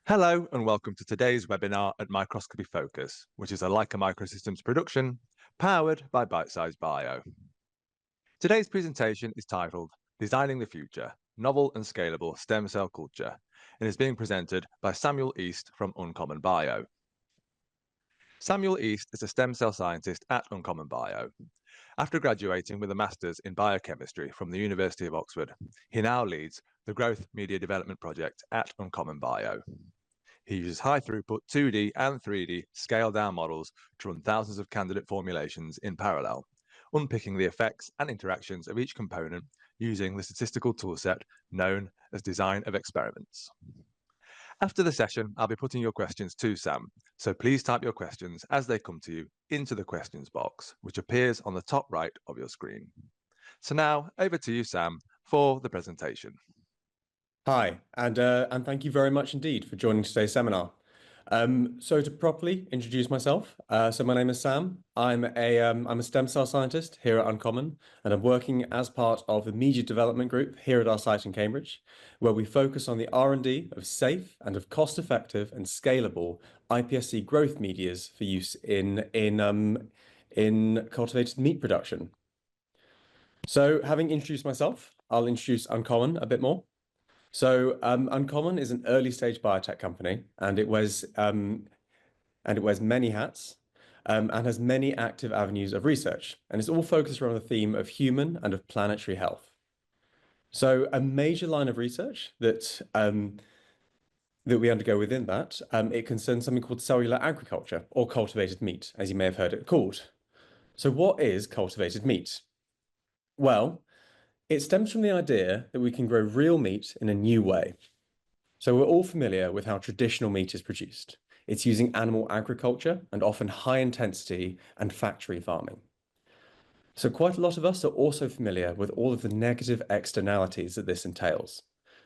Hello and welcome to today's webinar at Microscopy Focus, which is a Leica Microsystems production powered by Bite-Size Bio. Today's presentation is titled Designing the Future, Novel and Scalable Stem Cell Culture, and is being presented by Samuel East from Uncommon Bio. Samuel East is a stem cell scientist at Uncommon Bio. After graduating with a master's in biochemistry from the University of Oxford, he now leads the Growth Media Development Project at Uncommon Bio. He uses high-throughput 2D and 3D scaled-down models to run thousands of candidate formulations in parallel, unpicking the effects and interactions of each component using the statistical toolset known as design of experiments. After the session, I'll be putting your questions to Sam, so please type your questions as they come to you into the questions box, which appears on the top right of your screen. So now, over to you, Sam, for the presentation. Hi, and thank you very much indeed for joining today's seminar. So to properly introduce myself, so my name is Sam. I'm a stem cell scientist here at Uncommon, and I'm working as part of the media development group here at our site in Cambridge, where we focus on the R&D of safe and of cost-effective and scalable iPSC growth medias for use in cultivated meat production. So having introduced myself, I'll introduce Uncommon a bit more. So Uncommon is an early stage biotech company, and it wears many hats and has many active avenues of research, and it's all focused around the theme of human and of planetary health. So a major line of research that we undergo within that, it concerns something called cellular agriculture, or cultivated meat, as you may have heard it called. So what is cultivated meat? Well, it stems from the idea that we can grow real meat in a new way. So we're all familiar with how traditional meat is produced. It's using animal agriculture and often high intensity and factory farming. So quite a lot of us are also familiar with all of the negative externalities that this entails.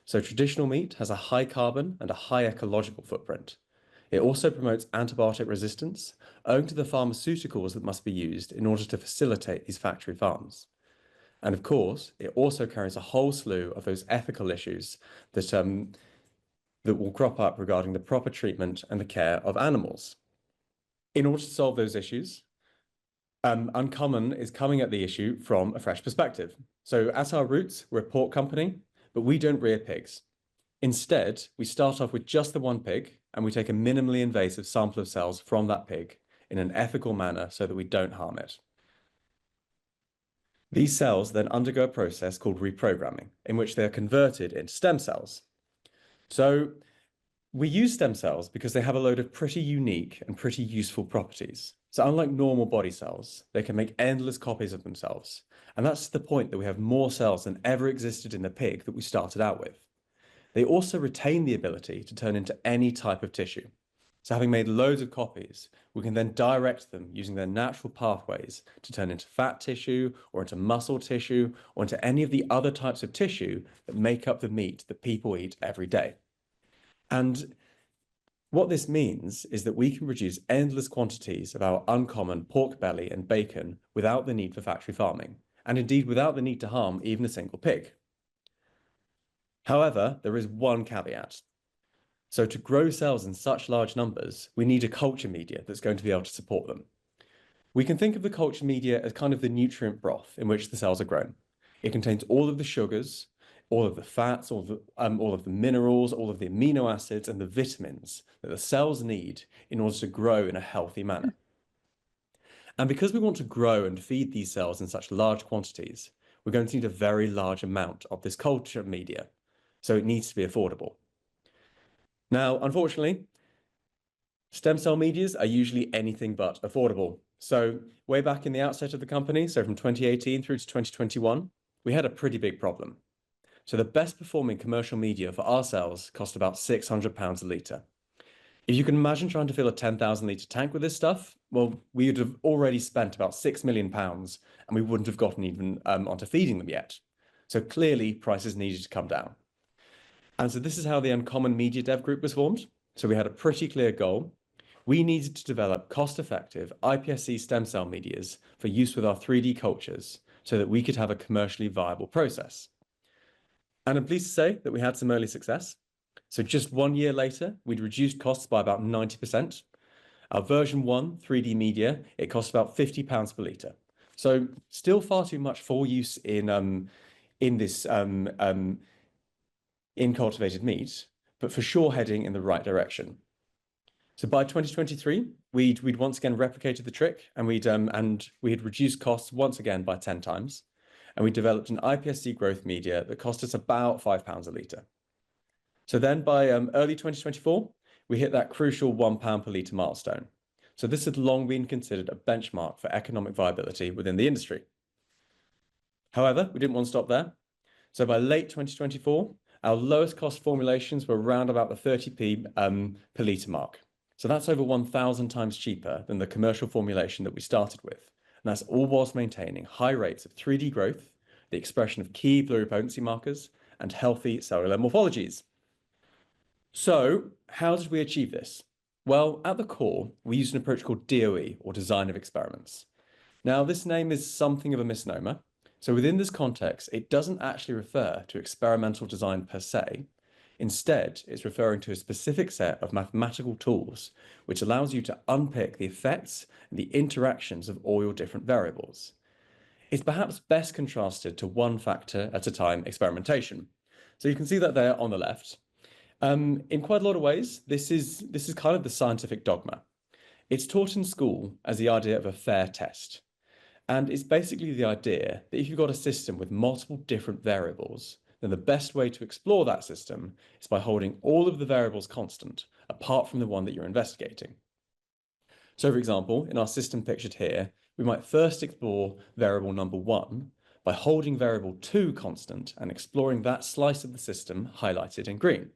So traditional meat has a high carbon and a high ecological footprint. It also promotes antibiotic resistance, owing to the pharmaceuticals that must be used in order to facilitate these factory farms. And of course, it also carries a whole slew of those ethical issues that will crop up regarding the proper treatment and the care of animals. In order to solve those issues, Uncommon is coming at the issue from a fresh perspective. So at our roots, we're a pork company, but we don't rear pigs. Instead, we start off with just the one pig, and we take a minimally invasive sample of cells from that pig in an ethical manner so that we don't harm it. These cells then undergo a process called reprogramming, in which they are converted into stem cells. So we use stem cells because they have a load of pretty unique and pretty useful properties. So unlike normal body cells, they can make endless copies of themselves. And that's to the point that we have more cells than ever existed in the pig that we started out with. They also retain the ability to turn into any type of tissue. So having made loads of copies, we can then direct them using their natural pathways to turn into fat tissue or into muscle tissue or into any of the other types of tissue that make up the meat that people eat every day. And what this means is that we can produce endless quantities of our uncommon pork belly and bacon without the need for factory farming, and indeed without the need to harm even a single pig. However, there is one caveat. So to grow cells in such large numbers, we need a culture media that's going to be able to support them. We can think of the culture media as kind of the nutrient broth in which the cells are grown. It contains all of the sugars, all of the fats, all of the minerals, all of the amino acids and the vitamins that the cells need in order to grow in a healthy manner. And because we want to grow and feed these cells in such large quantities, we're going to need a very large amount of this culture media. So it needs to be affordable. Now, unfortunately, stem cell medias are usually anything but affordable. So way back in the outset of the company, so from 2018 through to 2021, we had a pretty big problem. So the best performing commercial media for our cells cost about £600 a litre. If you can imagine trying to fill a 10,000 litre tank with this stuff, well, we would have already spent about £6 million and we wouldn't have gotten even onto feeding them yet. So clearly prices needed to come down. And so this is how the Uncommon Media Dev Group was formed. So we had a pretty clear goal. We needed to develop cost-effective iPSC stem cell medias for use with our 3D cultures so that we could have a commercially viable process. And I'm pleased to say that we had some early success. So just 1 year later, we'd reduced costs by about 90%. Our version 1 3D media, it costs about £50 per litre. So still far too much for use in cultivated meat, but for sure heading in the right direction. So by 2023, we'd once again replicated the trick, and we had reduced costs once again by 10 times, and we developed an iPSC growth media that cost us about £5 a litre. So then by early 2024, we hit that crucial £1 per litre milestone. So this had long been considered a benchmark for economic viability within the industry. However, we didn't want to stop there. So by late 2024, our lowest cost formulations were around about the 30p per litre mark. So that's over 1,000 times cheaper than the commercial formulation that we started with. And that's all whilst maintaining high rates of 3D growth, the expression of key pluripotency markers, and healthy cellular morphologies. So how did we achieve this? Well, at the core, we used an approach called DOE, or Design of Experiments. Now, this name is something of a misnomer. So within this context, it doesn't actually refer to experimental design per se. Instead, it's referring to a specific set of mathematical tools, which allows you to unpick the effects and the interactions of all your different variables. It's perhaps best contrasted to one factor at a time experimentation. So you can see that there on the left. In quite a lot of ways, this is kind of the scientific dogma. It's taught in school as the idea of a fair test. And it's basically the idea that if you've got a system with multiple different variables, then the best way to explore that system is by holding all of the variables constant, apart from the one that you're investigating. So for example, in our system pictured here, we might first explore variable number 1 by holding variable 2 constant and exploring that slice of the system highlighted in green.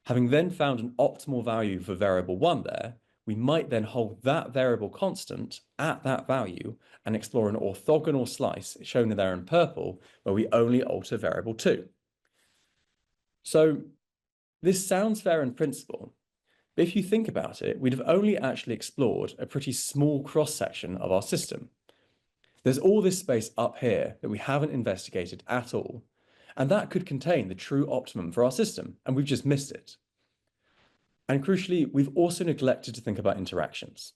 Having then found an optimal value for variable 1 there, we might then hold that variable constant at that value and explore an orthogonal slice shown there in purple where we only alter variable 2. So this sounds fair in principle, but if you think about it, we'd have only actually explored a pretty small cross-section of our system. There's all this space up here that we haven't investigated at all, and that could contain the true optimum for our system, and we've just missed it. And crucially, we've also neglected to think about interactions.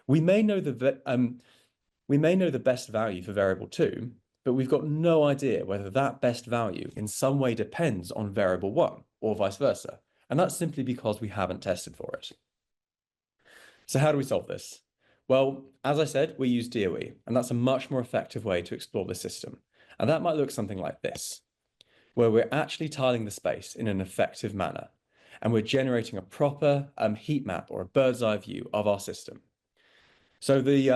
We may know the best value for variable 2, but we've got no idea whether that best value in some way depends on variable 1 or vice versa. And that's simply because we haven't tested for it. So how do we solve this? Well, as I said, we use DOE, and that's a much more effective way to explore the system. And that might look something like this, where we're actually tiling the space in an effective manner, and we're generating a proper heat map or a bird's eye view of our system. So the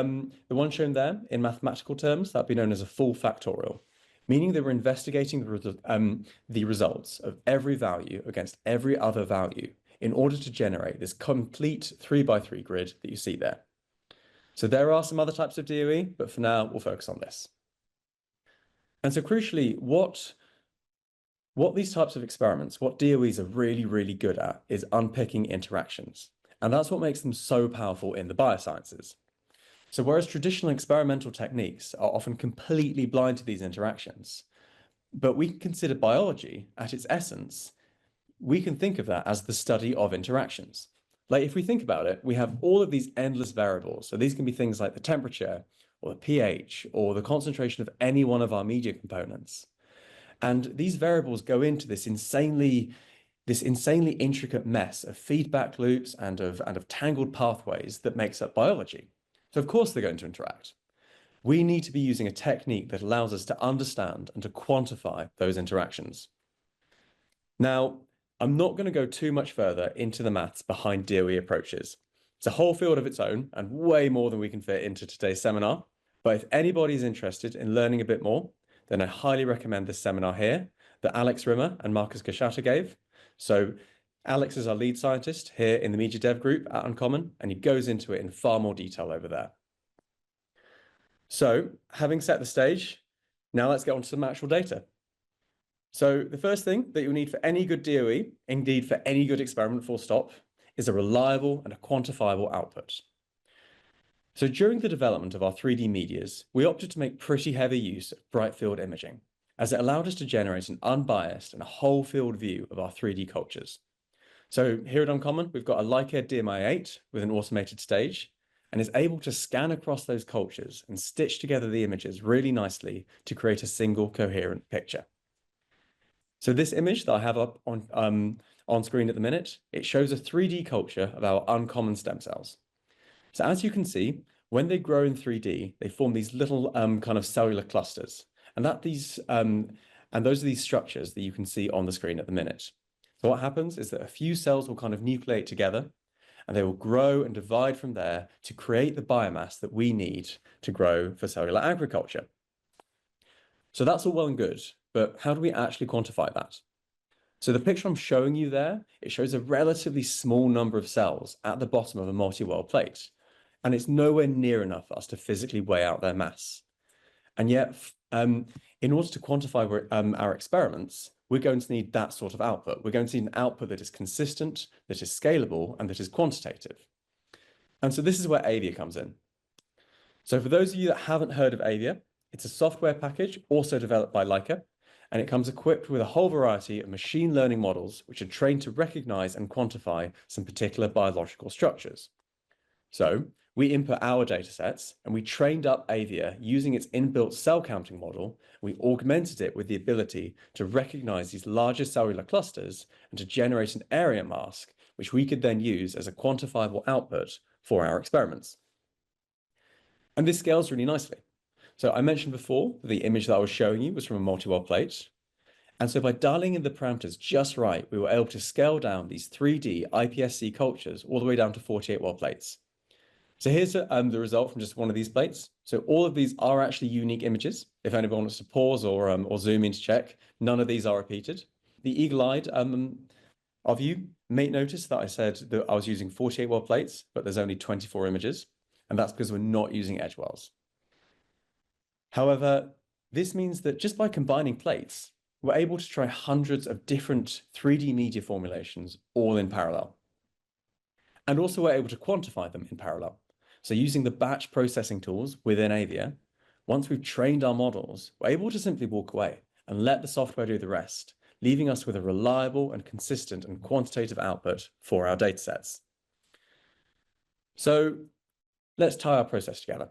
one shown there in mathematical terms, that'd be known as a full factorial, meaning that we're investigating the results of every value against every other value in order to generate this complete 3x3 grid that you see there. So there are some other types of DOE, but for now, we'll focus on this. And so crucially, what these types of experiments, what DOEs are really, really good at is unpicking interactions. And that's what makes them so powerful in the biosciences. So whereas traditional experimental techniques are often completely blind to these interactions, but we can consider biology at its essence, we can think of that as the study of interactions. Like if we think about it, we have all of these endless variables. So these can be things like the temperature or the pH or the concentration of any one of our media components. And these variables go into this insanely intricate mess of feedback loops and of tangled pathways that makes up biology. So of course they're going to interact. We need to be using a technique that allows us to understand and to quantify those interactions. Now, I'm not going to go too much further into the maths behind DOE approaches. It's a whole field of its own and way more than we can fit into today's seminar. But if anybody's interested in learning a bit more, then I highly recommend this seminar here that Alex Rimmer and Marcus Gashata gave. So Alex is our lead scientist here in the Media Dev group at Uncommon, and he goes into it in far more detail over there. So having set the stage, now let's get on to some actual data. So the first thing that you'll need for any good DOE, indeed for any good experiment full stop, is a reliable and a quantifiable output. So during the development of our 3D medias, we opted to make pretty heavy use of bright field imaging, as it allowed us to generate an unbiased and a whole field view of our 3D cultures. So here at Uncommon, we've got a Leica DMI-8 with an automated stage, and is able to scan across those cultures and stitch together the images really nicely to create a single coherent picture. So this image that I have up on screen at the minute, it shows a 3D culture of our uncommon stem cells. So as you can see, when they grow in 3D, they form these little kind of cellular clusters, and those are these structures that you can see on the screen at the minute. So what happens is that a few cells will kind of nucleate together, and they will grow and divide from there to create the biomass that we need to grow for cellular agriculture. So that's all well and good, but how do we actually quantify that? So the picture I'm showing you there, it shows a relatively small number of cells at the bottom of a multi-well plate, and it's nowhere near enough for us to physically weigh out their mass. And yet, in order to quantify our experiments, we're going to need that sort of output. We're going to need an output that is consistent, that is scalable, and that is quantitative. And so this is where Avia comes in. So for those of you that haven't heard of Avia, it's a software package also developed by Leica, and it comes equipped with a whole variety of machine learning models which are trained to recognize and quantify some particular biological structures. So we input our data sets, and we trained up Avia using its inbuilt cell counting model. We augmented it with the ability to recognize these larger cellular clusters and to generate an area mask, which we could then use as a quantifiable output for our experiments. And this scales really nicely. So I mentioned before that the image that I was showing you was from a multi-well plate. And so by dialing in the parameters just right, we were able to scale down these 3D iPSC cultures all the way down to 48 well plates. So here's the result from just one of these plates. So all of these are actually unique images. If anyone wants to pause or zoom in to check, none of these are repeated. The eagle-eyed of you may notice that I said that I was using 48 well plates, but there's only 24 images. And that's because we're not using edge wells. However, this means that just by combining plates, we're able to try hundreds of different 3D media formulations all in parallel. And also we're able to quantify them in parallel. So using the batch processing tools within Avia, once we've trained our models, we're able to simply walk away and let the software do the rest, leaving us with a reliable and consistent and quantitative output for our datasets. So let's tie our process together.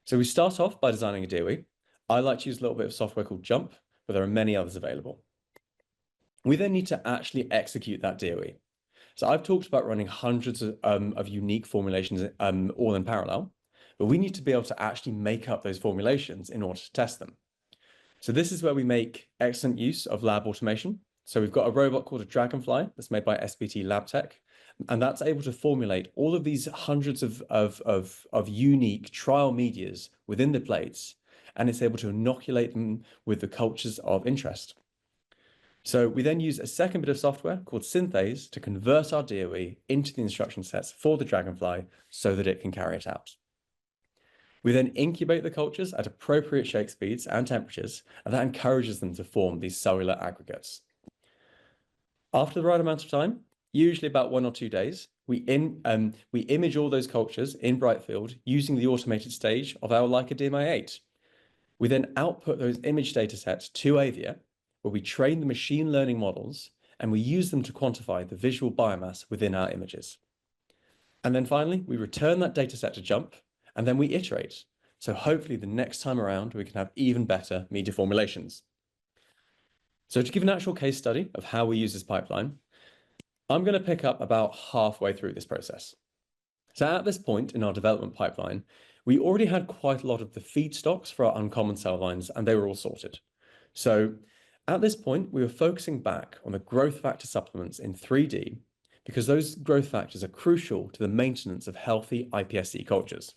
So we start off by designing a DOE. I like to use a little bit of software called Jump, but there are many others available. We then need to actually execute that DOE. So I've talked about running hundreds of unique formulations all in parallel, but we need to be able to actually make up those formulations in order to test them. So this is where we make excellent use of lab automation. So we've got a robot called a Dragonfly that's made by SPT LabTech, and that's able to formulate all of these hundreds of unique trial medias within the plates, and it's able to inoculate them with the cultures of interest. So we then use a second bit of software called Synthase to convert our DOE into the instruction sets for the Dragonfly so that it can carry it out. We then incubate the cultures at appropriate shake speeds and temperatures, and that encourages them to form these cellular aggregates. After the right amount of time, usually about 1 or 2 days, we image all those cultures in bright field using the automated stage of our Leica DMI-8. We then output those image data sets to Avia, where we train the machine learning models, and we use them to quantify the visual biomass within our images. And then finally, we return that data set to Jump, and then we iterate. So hopefully the next time around, we can have even better media formulations. So to give an actual case study of how we use this pipeline, I'm going to pick up about halfway through this process. So at this point in our development pipeline, we already had quite a lot of the feedstocks for our uncommon cell lines, and they were all sorted. So at this point, we were focusing back on the growth factor supplements in 3D because those growth factors are crucial to the maintenance of healthy iPSC cultures.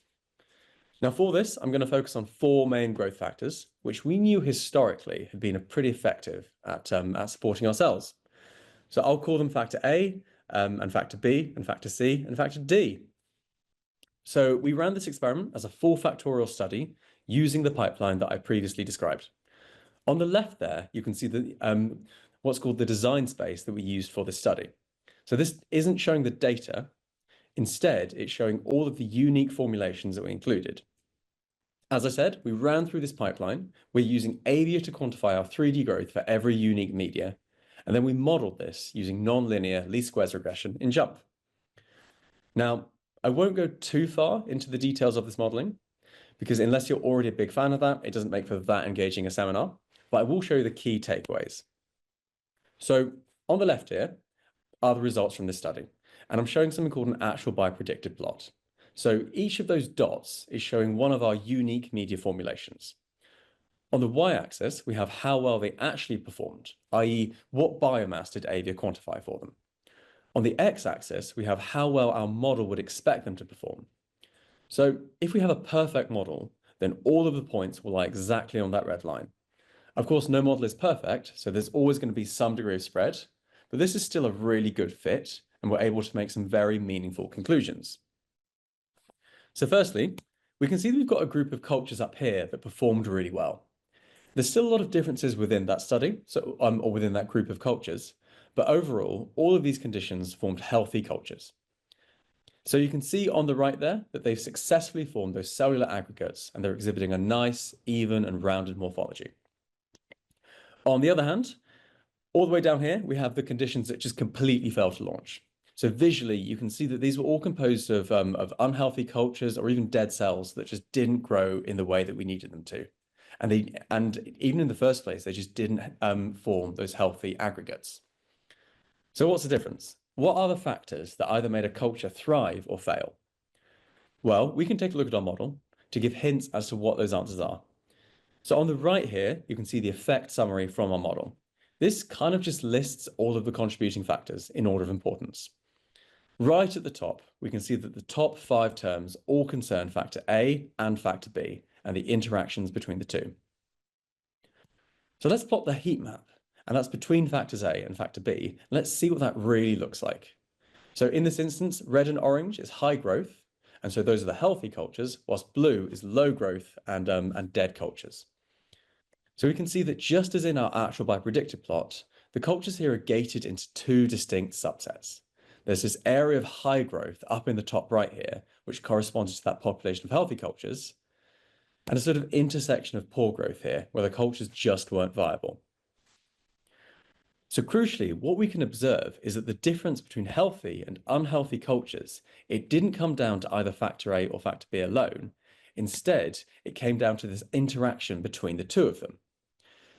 Now for this, I'm going to focus on 4 main growth factors, which we knew historically had been pretty effective at supporting our cells. So I'll call them factor A, and factor B, and factor C, and factor D. So we ran this experiment as a 4-factorial study using the pipeline that I previously described. On the left there, you can see the, what's called the design space that we used for this study. So this isn't showing the data. Instead, it's showing all of the unique formulations that we included. As I said, we ran through this pipeline. We're using Avia to quantify our 3D growth for every unique media. And then we modeled this using nonlinear least squares regression in JUMP. Now, I won't go too far into the details of this modeling, because unless you're already a big fan of that, it doesn't make for that engaging a seminar, but I will show you the key takeaways. So on the left here are the results from this study, and I'm showing something called an actual by predicted plot. So each of those dots is showing one of our unique media formulations. On the y-axis, we have how well they actually performed, i.e. what biomass did Avia quantify for them. On the x-axis, we have how well our model would expect them to perform. So if we have a perfect model, then all of the points will lie exactly on that red line. Of course, no model is perfect, so there's always going to be some degree of spread, but this is still a really good fit, and we're able to make some very meaningful conclusions. So firstly, we can see that we've got a group of cultures up here that performed really well. There's still a lot of differences within that study, or within that group of cultures, but overall, all of these conditions formed healthy cultures. So you can see on the right there that they've successfully formed those cellular aggregates, and they're exhibiting a nice, even and rounded morphology. On the other hand, all the way down here, we have the conditions that just completely failed to launch. So visually, you can see that these were all composed of unhealthy cultures or even dead cells that just didn't grow in the way that we needed them to. And even in the first place, they just didn't form those healthy aggregates. So what's the difference? What are the factors that either made a culture thrive or fail? Well, we can take a look at our model to give hints as to what those answers are. So on the right here, you can see the effect summary from our model. This kind of just lists all of the contributing factors in order of importance. Right at the top, we can see that the top 5 terms all concern factor A and factor B and the interactions between the two. So let's plot the heat map, and that's between factors A and factor B. Let's see what that really looks like. So in this instance, red and orange is high growth, and so those are the healthy cultures, whilst blue is low growth and dead cultures. So we can see that just as in our actual by predicted plot, the cultures here are gated into 2 distinct subsets. There's this area of high growth up in the top right here, which corresponds to that population of healthy cultures, and a sort of intersection of poor growth here, where the cultures just weren't viable. So crucially, what we can observe is that the difference between healthy and unhealthy cultures, it didn't come down to either factor A or factor B alone. Instead, it came down to this interaction between the two of them.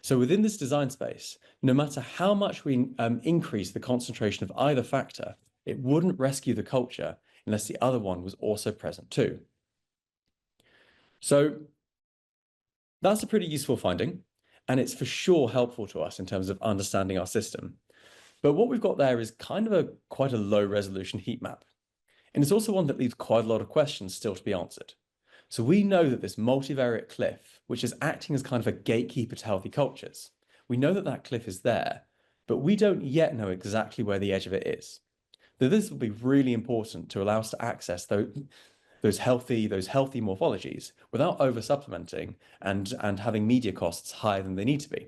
So within this design space, no matter how much we increase the concentration of either factor, it wouldn't rescue the culture unless the other one was also present too. So that's a pretty useful finding, and it's for sure helpful to us in terms of understanding our system. But what we've got there is kind of quite a low resolution heat map. And it's also one that leaves quite a lot of questions still to be answered. So we know that this multivariate cliff, which is acting as kind of a gatekeeper to healthy cultures, we know that that cliff is there, but we don't yet know exactly where the edge of it is. So this will be really important to allow us to access those healthy morphologies without over supplementing and having media costs higher than they need to be.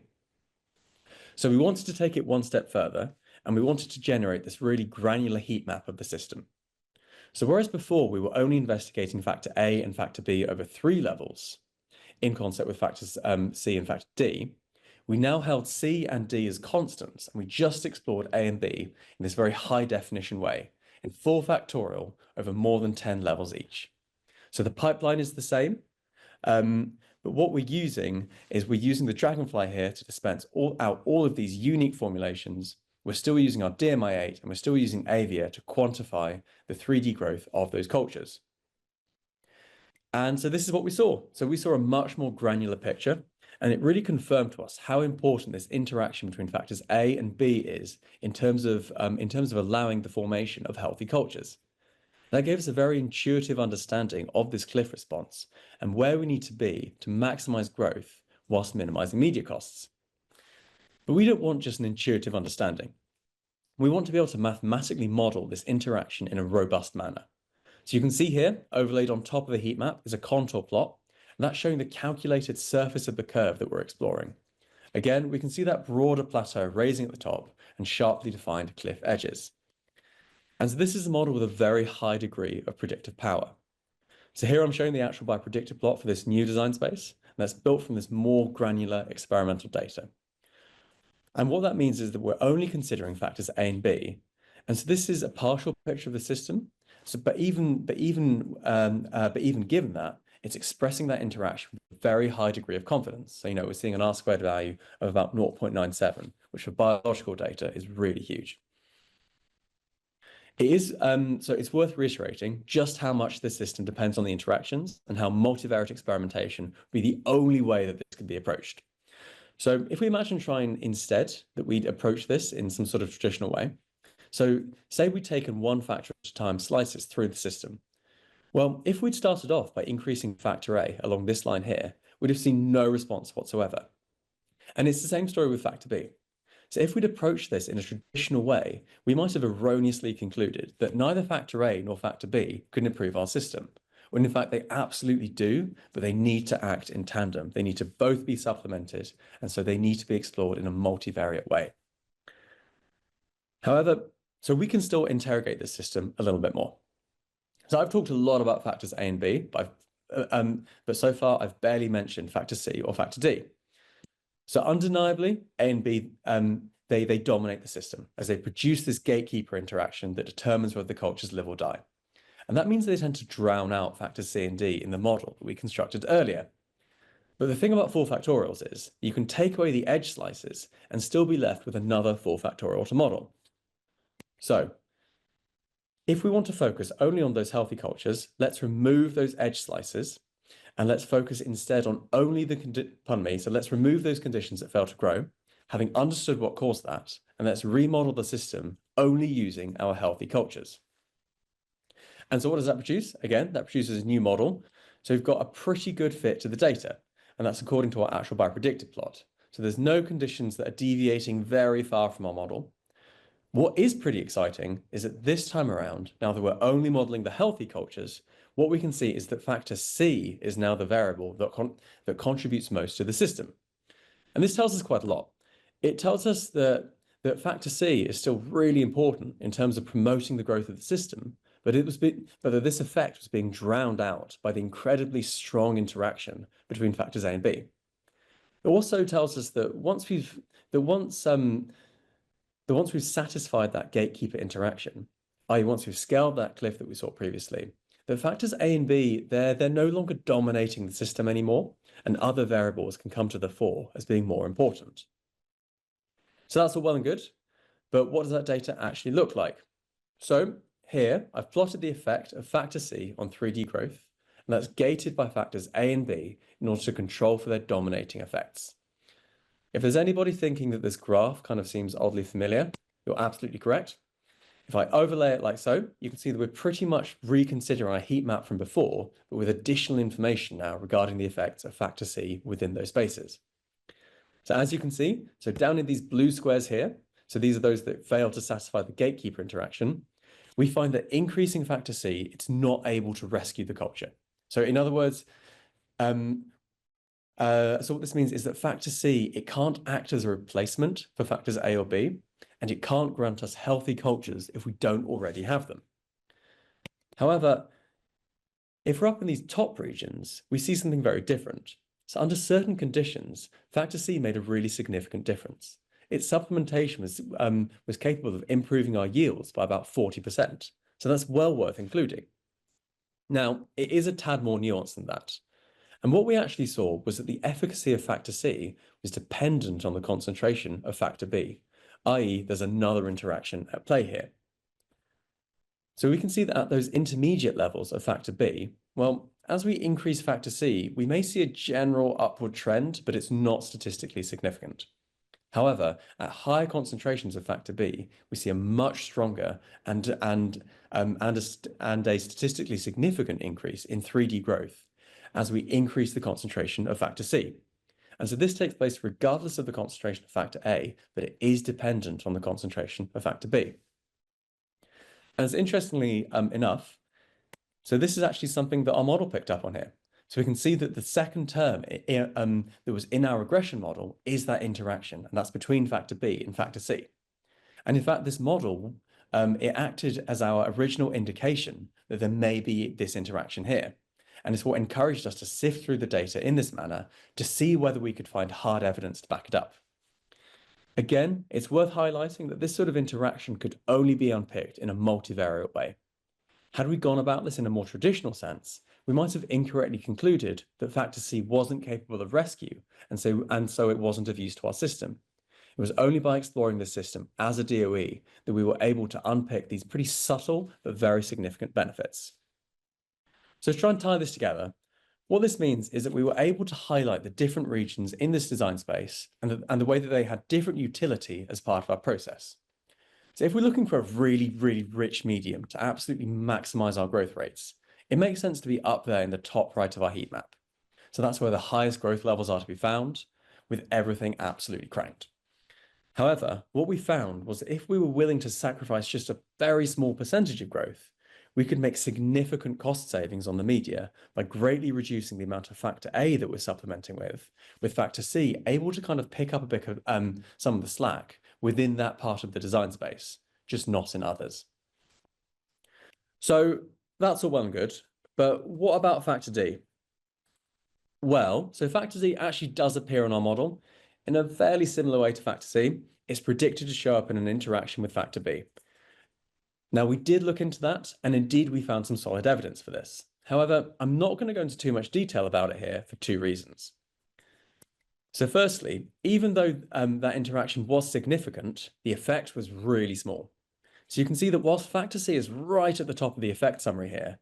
So we wanted to take it one step further, and we wanted to generate this really granular heat map of the system. So whereas before we were only investigating factor A and factor B over 3 levels, in concert with factors C and factor D, we now held C and D as constants, and we just explored A and B in this very high definition way, in 4 factorial over more than 10 levels each. So the pipeline is the same, but what we're using is the Dragonfly here to dispense out all of these unique formulations. We're still using our DMI8 and we're still using Avia to quantify the 3D growth of those cultures. And so this is what we saw. So we saw a much more granular picture, and it really confirmed to us how important this interaction between factors A and B is in terms of allowing the formation of healthy cultures. That gave us a very intuitive understanding of this cliff response and where we need to be to maximize growth whilst minimizing media costs. But we don't want just an intuitive understanding. We want to be able to mathematically model this interaction in a robust manner. So you can see here, overlaid on top of the heat map, is a contour plot, and that's showing the calculated surface of the curve that we're exploring. Again, we can see that broader plateau raising at the top and sharply defined cliff edges. And so this is a model with a very high degree of predictive power. So here I'm showing the actual by predicted plot for this new design space, and that's built from this more granular experimental data. And what that means is that we're only considering factors A and B. And so this is a partial picture of the system. So, but even given that, it's expressing that interaction with a very high degree of confidence. So, we're seeing an R-squared value of about 0.97, which for biological data is really huge. It is, so it's worth reiterating just how much this system depends on the interactions and how multivariate experimentation would be the only way that this can be approached. So if we imagine trying instead that we'd approach this in some sort of traditional way, so say we'd taken one factor at a time slices through the system. Well, if we'd started off by increasing factor A along this line here, we'd have seen no response whatsoever. And it's the same story with factor B. So if we'd approached this in a traditional way, we might have erroneously concluded that neither factor A nor factor B could improve our system, when in fact they absolutely do, but they need to act in tandem. They need to both be supplemented, and so they need to be explored in a multivariate way. However, so we can still interrogate this system a little bit more. So I've talked a lot about factors A and B, but so far I've barely mentioned factor C or factor D. So undeniably, A and B, they dominate the system as they produce this gatekeeper interaction that determines whether the cultures live or die. And that means they tend to drown out factors C and D in the model that we constructed earlier. But the thing about 4 factorials is you can take away the edge slices and still be left with another 4 factorial to model. So if we want to focus only on those healthy cultures, let's remove those edge slices. And let's focus instead on only so let's remove those conditions that fail to grow, having understood what caused that, and let's remodel the system only using our healthy cultures. And so what does that produce? Again, that produces a new model. So we've got a pretty good fit to the data, and that's according to our actual biopredicted plot. So there's no conditions that are deviating very far from our model. What is pretty exciting is that this time around, now that we're only modeling the healthy cultures, what we can see is that factor C is now the variable that contributes most to the system. And this tells us quite a lot. It tells us that factor C is still really important in terms of promoting the growth of the system, but that this effect was being drowned out by the incredibly strong interaction between factors A and B. It also tells us that once we've satisfied that gatekeeper interaction, i.e. once we've scaled that cliff that we saw previously, the factors A and B, they're no longer dominating the system anymore, and other variables can come to the fore as being more important. So that's all well and good, but what does that data actually look like? So here, I've plotted the effect of factor C on 3D growth, and that's gated by factors A and B in order to control for their dominating effects. If there's anybody thinking that this graph kind of seems oddly familiar, you're absolutely correct. If I overlay it like so, you can see that we're pretty much reconsidering our heat map from before, but with additional information now regarding the effects of factor C within those spaces. So as you can see, so down in these blue squares here, so these are those that fail to satisfy the gatekeeper interaction, we find that increasing factor C, it's not able to rescue the culture. So in other words, so what this means is that factor C, it can't act as a replacement for factors A or B, and it can't grant us healthy cultures if we don't already have them. However, if we're up in these top regions, we see something very different. So under certain conditions, factor C made a really significant difference. Its supplementation was capable of improving our yields by about 40%. So that's well worth including. Now, it is a tad more nuanced than that. And what we actually saw was that the efficacy of factor C was dependent on the concentration of factor B, i.e. there's another interaction at play here. So we can see that at those intermediate levels of factor B, well, as we increase factor C, we may see a general upward trend, but it's not statistically significant. However, at higher concentrations of factor B, we see a much stronger and a statistically significant increase in 3D growth as we increase the concentration of factor C. And so this takes place regardless of the concentration of factor A, but it is dependent on the concentration of factor B. And it's interestingly enough, so this is actually something that our model picked up on here. So we can see that the second term that was in our regression model is that interaction, and that's between factor B and factor C. And in fact, this model, it acted as our original indication that there may be this interaction here. And it's what encouraged us to sift through the data in this manner to see whether we could find hard evidence to back it up. Again, it's worth highlighting that this sort of interaction could only be unpicked in a multivariate way. Had we gone about this in a more traditional sense, we might have incorrectly concluded that factor C wasn't capable of rescue, and so it wasn't of use to our system. It was only by exploring the system as a DOE that we were able to unpick these pretty subtle but very significant benefits. So to try and tie this together, what this means is that we were able to highlight the different regions in this design space and the way that they had different utility as part of our process. So if we're looking for a really, really rich medium to absolutely maximize our growth rates, it makes sense to be up there in the top right of our heat map. So that's where the highest growth levels are to be found, with everything absolutely cranked. However, what we found was that if we were willing to sacrifice just a very small percentage of growth, we could make significant cost savings on the media by greatly reducing the amount of factor A that we're supplementing with factor C able to kind of pick up a bit of some of the slack within that part of the design space, just not in others. So that's all well and good, but what about factor D? Well, so factor D actually does appear in our model in a fairly similar way to factor C. It's predicted to show up in an interaction with factor B. Now, we did look into that, and indeed we found some solid evidence for this. However, I'm not going to go into too much detail about it here for two reasons. So firstly, even though that interaction was significant, the effect was really small. So you can see that whilst factor C is right at the top of the effect summary here,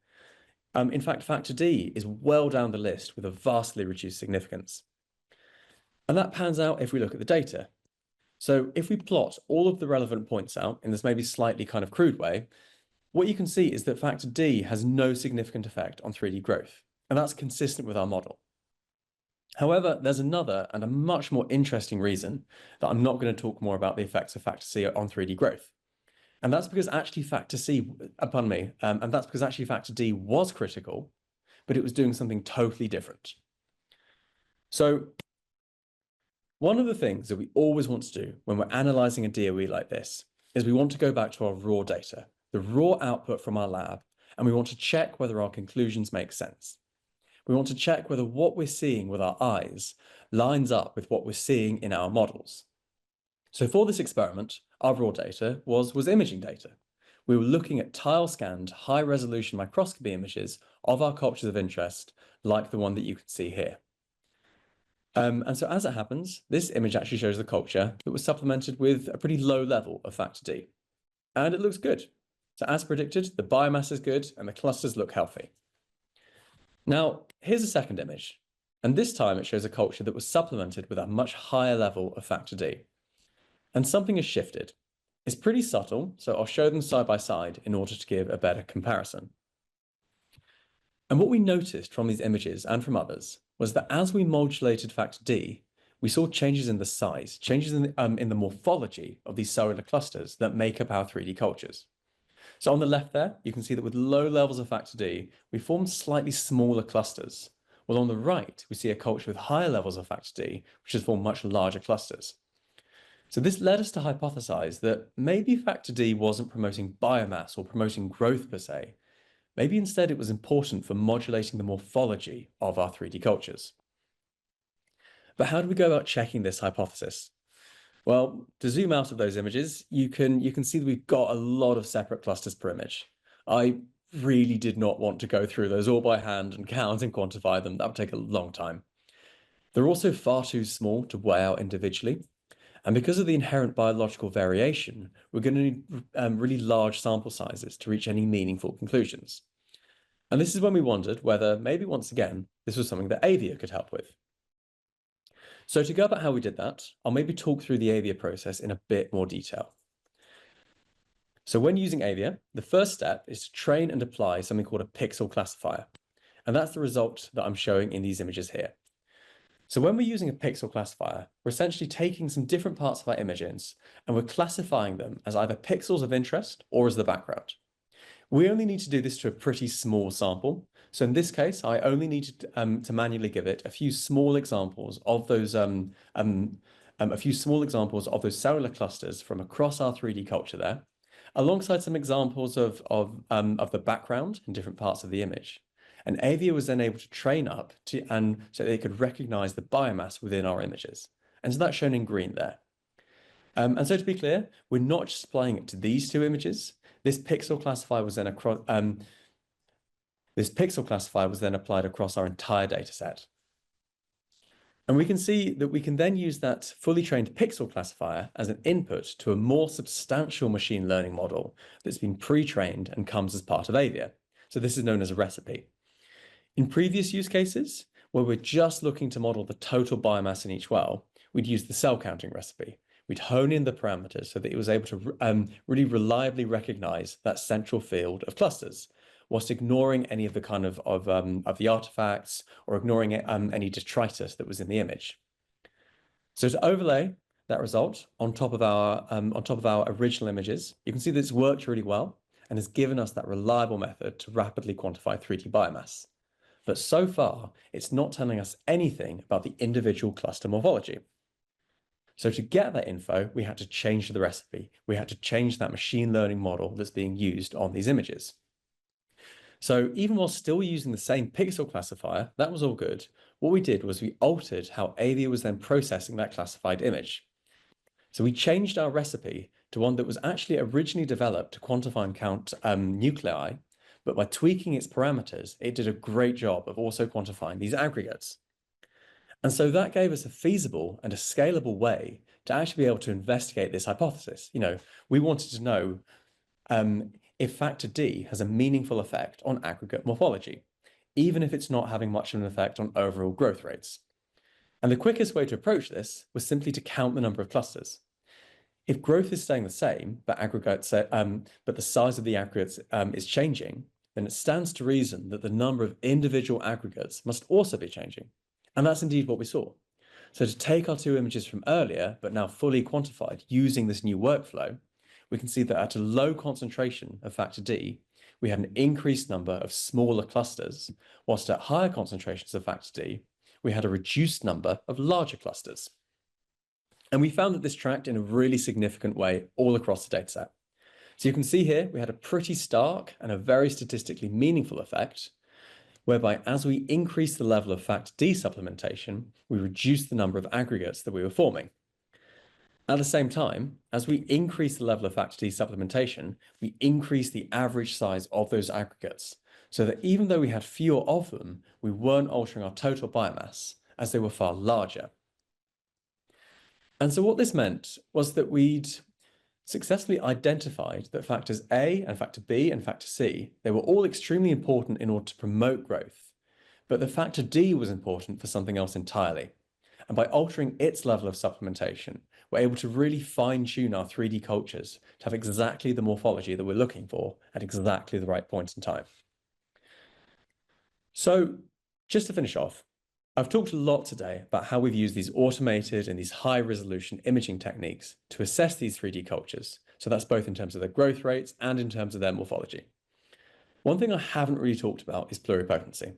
in fact, factor D is well down the list with a vastly reduced significance. And that pans out if we look at the data. So if we plot all of the relevant points out in this maybe slightly kind of crude way, what you can see is that factor D has no significant effect on 3D growth, and that's consistent with our model. However, there's another and a much more interesting reason that I'm not going to talk more about the effects of factor C on 3D growth. And that's because actually factor D was critical, but it was doing something totally different. So one of the things that we always want to do when we're analyzing a DOE like this is we want to go back to our raw data, the raw output from our lab, and we want to check whether our conclusions make sense. We want to check whether what we're seeing with our eyes lines up with what we're seeing in our models. So for this experiment, our raw data was imaging data. We were looking at tile-scanned, high-resolution microscopy images of our cultures of interest, like the one that you can see here. And so as it happens, this image actually shows the culture that was supplemented with a pretty low level of factor D. And it looks good. So as predicted, the biomass is good and the clusters look healthy. Now, here's a second image. And this time it shows a culture that was supplemented with a much higher level of factor D. And something has shifted. It's pretty subtle, so I'll show them side by side in order to give a better comparison. And what we noticed from these images and from others was that as we modulated factor D, we saw changes in the size, changes in the morphology of these cellular clusters that make up our 3D cultures. So on the left there, you can see that with low levels of factor D, we formed slightly smaller clusters. While on the right, we see a culture with higher levels of factor D, which has formed much larger clusters. So this led us to hypothesize that maybe factor D wasn't promoting biomass or promoting growth per se. Maybe instead it was important for modulating the morphology of our 3D cultures. But how do we go about checking this hypothesis? Well, to zoom out of those images, you can see that we've got a lot of separate clusters per image. I really did not want to go through those all by hand and count and quantify them. That would take a long time. They're also far too small to weigh out individually. And because of the inherent biological variation, we're going to need really large sample sizes to reach any meaningful conclusions. And this is when we wondered whether maybe once again, this was something that Avia could help with. So to go about how we did that, I'll maybe talk through the Avia process in a bit more detail. So when using Avia, the first step is to train and apply something called a pixel classifier. And that's the result that I'm showing in these images here. So when we're using a pixel classifier, we're essentially taking some different parts of our images and we're classifying them as either pixels of interest or as the background. We only need to do this to a pretty small sample. So in this case, I only need to manually give it a few small examples of those cellular clusters from across our 3D culture there, alongside some examples of the background in different parts of the image. And Avia was then able to train up so they could recognize the biomass within our images. And so that's shown in green there. And so to be clear, we're not just applying it to these two images. This pixel classifier was then applied across our entire data set. And we can see that we can then use that fully trained pixel classifier as an input to a more substantial machine learning model that's been pre-trained and comes as part of Avia. So this is known as a recipe. In previous use cases, where we're just looking to model the total biomass in each well, we'd use the cell counting recipe. We'd hone in the parameters so that it was able to really reliably recognize that central field of clusters, whilst ignoring any of the kind of the artifacts or ignoring any detritus that was in the image. So to overlay that result on top of our original images, you can see that it's worked really well and has given us that reliable method to rapidly quantify 3D biomass. But so far, it's not telling us anything about the individual cluster morphology. So to get that info, we had to change the recipe. We had to change that machine learning model that's being used on these images. So even while still using the same pixel classifier, that was all good. What we did was we altered how Avia was then processing that classified image. So we changed our recipe to one that was actually originally developed to quantify and count nuclei, but by tweaking its parameters, it did a great job of also quantifying these aggregates. And so that gave us a feasible and a scalable way to actually be able to investigate this hypothesis. We wanted to know if factor D has a meaningful effect on aggregate morphology, even if it's not having much of an effect on overall growth rates. And the quickest way to approach this was simply to count the number of clusters. If growth is staying the same, but the size of the aggregates is changing, then it stands to reason that the number of individual aggregates must also be changing. And that's indeed what we saw. So to take our two images from earlier, but now fully quantified using this new workflow, we can see that at a low concentration of factor D, we had an increased number of smaller clusters, whilst at higher concentrations of factor D, we had a reduced number of larger clusters. And we found that this tracked in a really significant way all across the dataset. So you can see here, we had a pretty stark and a very statistically meaningful effect, whereby as we increase the level of factor D supplementation, we reduce the number of aggregates that we were forming. At the same time, as we increase the level of factor D supplementation, we increase the average size of those aggregates, so that even though we had fewer of them, we weren't altering our total biomass, as they were far larger. And so what this meant was that we'd successfully identified that factors A and factor B and factor C, they were all extremely important in order to promote growth, but the factor D was important for something else entirely. And by altering its level of supplementation, we're able to really fine-tune our 3D cultures to have exactly the morphology that we're looking for at exactly the right point in time. So just to finish off, I've talked a lot today about how we've used these automated and these high-resolution imaging techniques to assess these 3D cultures. So that's both in terms of their growth rates and in terms of their morphology. One thing I haven't really talked about is pluripotency.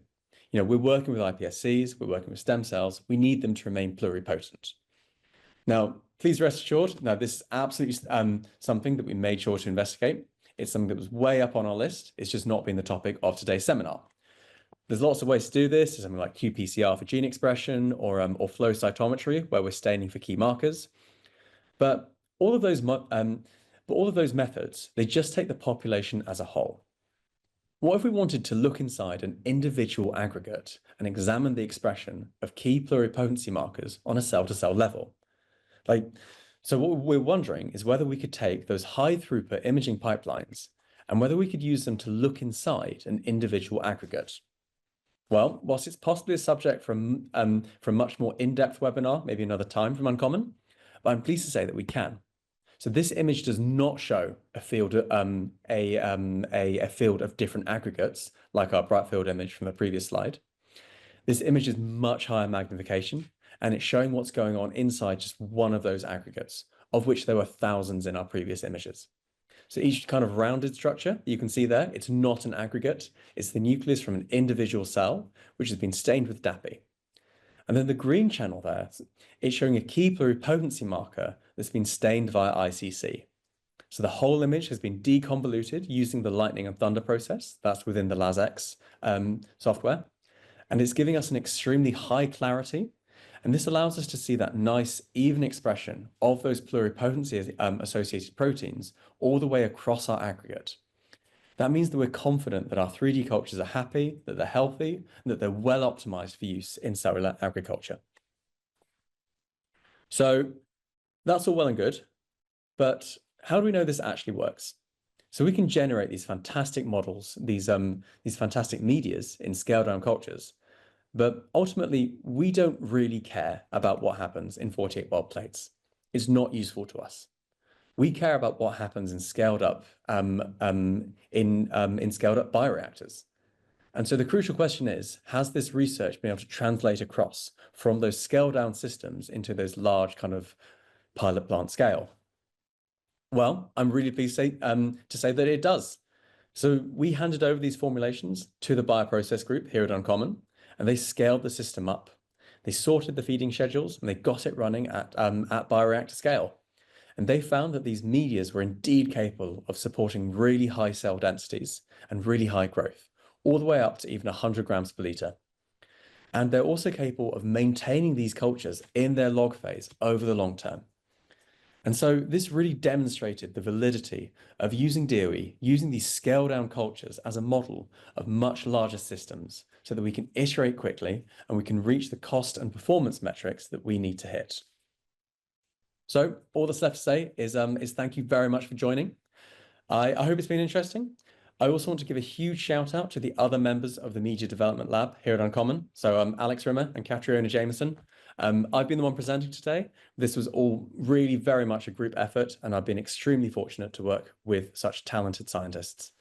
We're working with iPSCs, we're working with stem cells, we need them to remain pluripotent. Now, please rest assured, this is absolutely something that we made sure to investigate. It's something that was way up on our list. It's just not been the topic of today's seminar. There's lots of ways to do this. There's something like qPCR for gene expression or flow cytometry, where we're staining for key markers. But all of those methods, they just take the population as a whole. What if we wanted to look inside an individual aggregate and examine the expression of key pluripotency markers on a cell-to-cell level? So what we're wondering is whether we could take those high-throughput imaging pipelines and whether we could use them to look inside an individual aggregate. Well, whilst it's possibly a subject for a much more in-depth webinar, maybe another time from Uncommon, but I'm pleased to say that we can. So this image does not show a field, a field of different aggregates, like our bright field image from the previous slide. This image is much higher magnification, and it's showing what's going on inside just one of those aggregates, of which there were thousands in our previous images. So each kind of rounded structure you can see there, it's not an aggregate. It's the nucleus from an individual cell, which has been stained with DAPI. And then the green channel there, it's showing a key pluripotency marker that's been stained via ICC. So the whole image has been deconvoluted using the lightning and thunder process. That's within the LASX software. And it's giving us an extremely high clarity And this allows us to see that nice, even expression of those pluripotency associated proteins all the way across our aggregate. That means that we're confident that our 3D cultures are happy, that they're healthy, and that they're well optimized for use in cellular agriculture. So that's all well and good, but how do we know this actually works? So we can generate these fantastic models, these fantastic medias in scaled down cultures, but ultimately we don't really care about what happens in 48 well plates. It's not useful to us. We care about what happens in scaled up scaled up bioreactors. And so the crucial question is, has this research been able to translate across from those scaled down systems into those large kind of pilot plant scale? Well, I'm really pleased to say that it does. So we handed over these formulations to the bioprocess group here at Uncommon, and they scaled the system up. They sorted the feeding schedules and they got it running at bioreactor scale. And they found that these medias were indeed capable of supporting really high cell densities and really high growth, all the way up to even 100 grams per liter. And they're also capable of maintaining these cultures in their log phase over the long term. And so this really demonstrated the validity of using DOE, using these scaled down cultures as a model of much larger systems so that we can iterate quickly and we can reach the cost and performance metrics that we need to hit. So all that's left to say is thank you very much for joining. I hope it's been interesting. I also want to give a huge shout out to the other members of the Media Development Lab here at Uncommon. So Alex Rimmer and Catriona Jameson. I've been the one presenting today. This was all really very much a group effort, and I've been extremely fortunate to work with such talented scientists.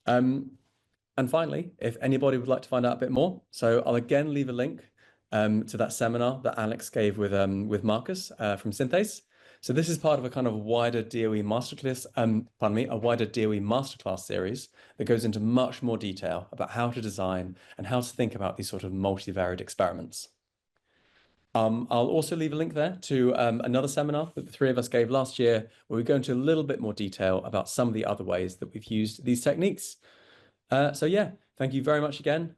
And finally, if anybody would like to find out a bit more, so I'll again leave a link to that seminar that Alex gave with Marcus from Synthase. So this is part of a kind of wider DOE masterclass, a wider DOE masterclass series that goes into much more detail about how to design and how to think about these sort of multivariate experiments. I'll also leave a link there to another seminar that the three of us gave last year, where we go into a little bit more detail about some of the other ways that we've used these techniques. So yeah, thank you very much again.